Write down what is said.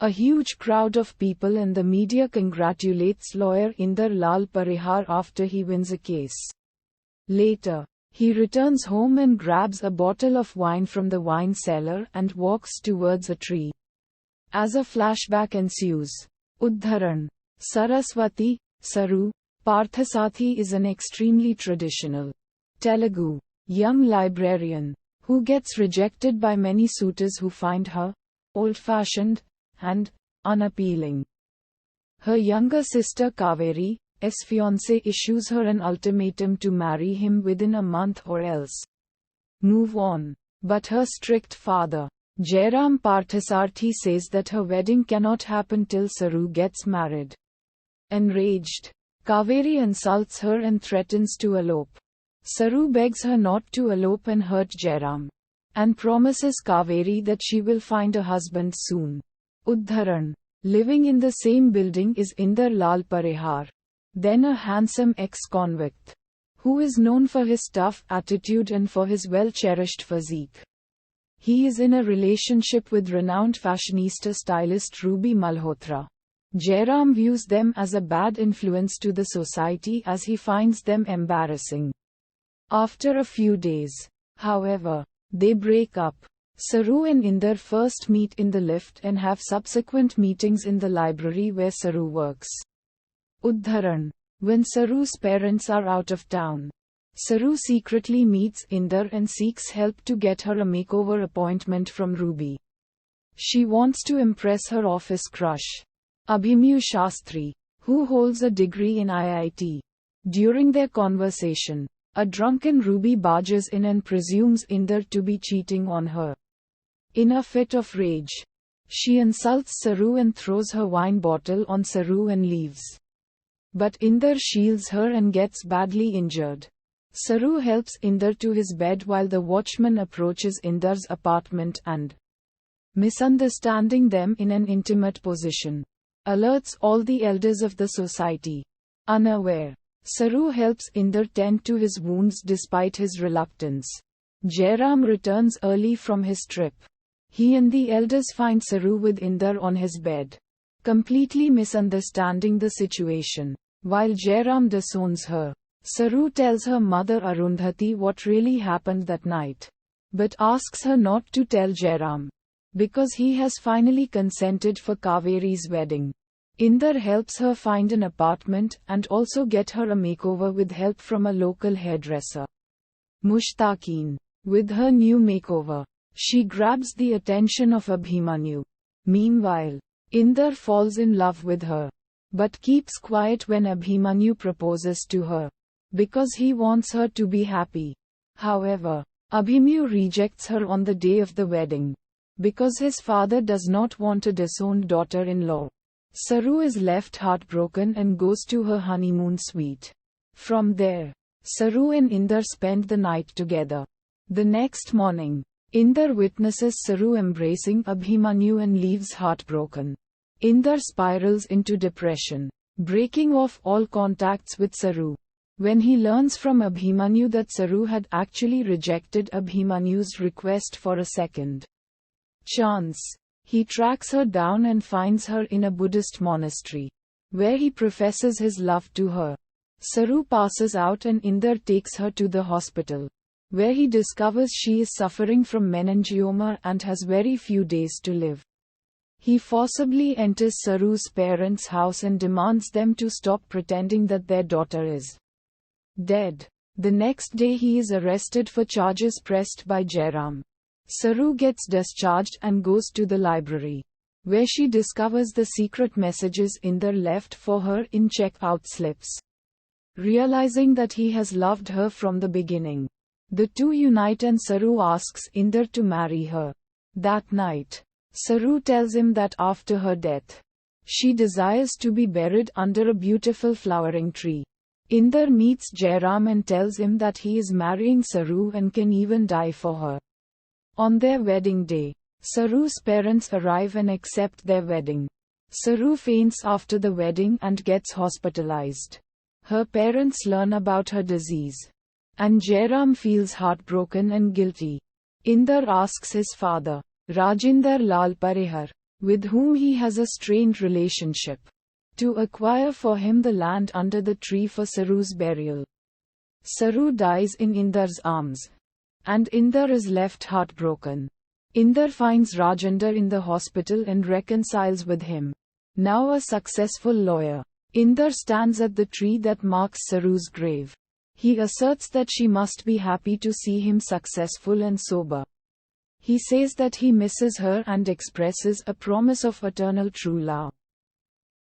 A huge crowd of people and the media congratulates lawyer Inder Lal Parihar after he wins a case. Later, he returns home and grabs a bottle of wine from the wine cellar and walks towards a tree. As a flashback ensues. Uddharan. Saraswati, Saru, Parthasathi is an extremely traditional Telugu young librarian who gets rejected by many suitors who find her old-fashioned and unappealing. Her younger sister Kaveri's fiancé issues her an ultimatum to marry him within a month or else move on. But her strict father, Jairam Parthasarthi, says that her wedding cannot happen till Saru gets married. Enraged, Kaveri insults her and threatens to elope. Saru begs her not to elope and hurt Jairam, and promises Kaveri that she will find a husband soon. Uddharan. Living in the same building is Inder Lal Parihar, then a handsome ex-convict, who is known for his tough attitude and for his well-cherished physique. He is in a relationship with renowned fashionista stylist Ruby Malhotra. Jairam views them as a bad influence to the society as he finds them embarrassing. After a few days, however, they break up. Saru and Inder first meet in the lift and have subsequent meetings in the library where Saru works. Uddharan. When Saru's parents are out of town, Saru secretly meets Inder and seeks help to get her a makeover appointment from Ruby. She wants to impress her office crush, Abhimanyu Shastri, who holds a degree in IIT. During their conversation, a drunken Ruby barges in and presumes Inder to be cheating on her. In a fit of rage, she insults Saru and throws her wine bottle on Saru and leaves. But Inder shields her and gets badly injured. Saru helps Inder to his bed while the watchman approaches Inder's apartment and, misunderstanding them in an intimate position, alerts all the elders of the society. Unaware, Saru helps Inder tend to his wounds despite his reluctance. Jairam returns early from his trip. He and the elders find Saru with Inder on his bed, completely misunderstanding the situation. While Jairam disowns her, Saru tells her mother Arundhati what really happened that night, but asks her not to tell Jairam, because he has finally consented for Kaveri's wedding. Inder helps her find an apartment and also get her a makeover with help from a local hairdresser. Mushtaqeen. With her new makeover, she grabs the attention of Abhimanyu. Meanwhile, Inder falls in love with her, but keeps quiet when Abhimanyu proposes to her, because he wants her to be happy. However, Abhimanyu rejects her on the day of the wedding, because his father does not want a disowned daughter-in-law. Saru is left heartbroken and goes to her honeymoon suite. From there, Saru and Inder spend the night together. The next morning, Inder witnesses Saru embracing Abhimanyu and leaves heartbroken. Inder spirals into depression, breaking off all contacts with Saru. When he learns from Abhimanyu that Saru had actually rejected Abhimanyu's request for a second chance, he tracks her down and finds her in a Buddhist monastery, where he professes his love to her. Saru passes out and Inder takes her to the hospital, where he discovers she is suffering from meningioma and has very few days to live. He forcibly enters Saru's parents' house and demands them to stop pretending that their daughter is dead. The next day he is arrested for charges pressed by Jairam. Saru gets discharged and goes to the library, where she discovers the secret messages Inder left for her in check-out slips. Realizing that he has loved her from the beginning, the two unite and Saru asks Inder to marry her. That night, Saru tells him that after her death, she desires to be buried under a beautiful flowering tree. Inder meets Jairam and tells him that he is marrying Saru and can even die for her. On their wedding day, Saru's parents arrive and accept their wedding. Saru faints after the wedding and gets hospitalized. Her parents learn about her disease, and Jairam feels heartbroken and guilty. Inder asks his father, Rajinder Lal Parihar, with whom he has a strained relationship, to acquire for him the land under the tree for Saru's burial. Saru dies in Inder's arms, and Inder is left heartbroken. Inder finds Rajendra in the hospital and reconciles with him. Now a successful lawyer, Inder stands at the tree that marks Saru's grave. He asserts that she must be happy to see him successful and sober. He says that he misses her and expresses a promise of eternal true love.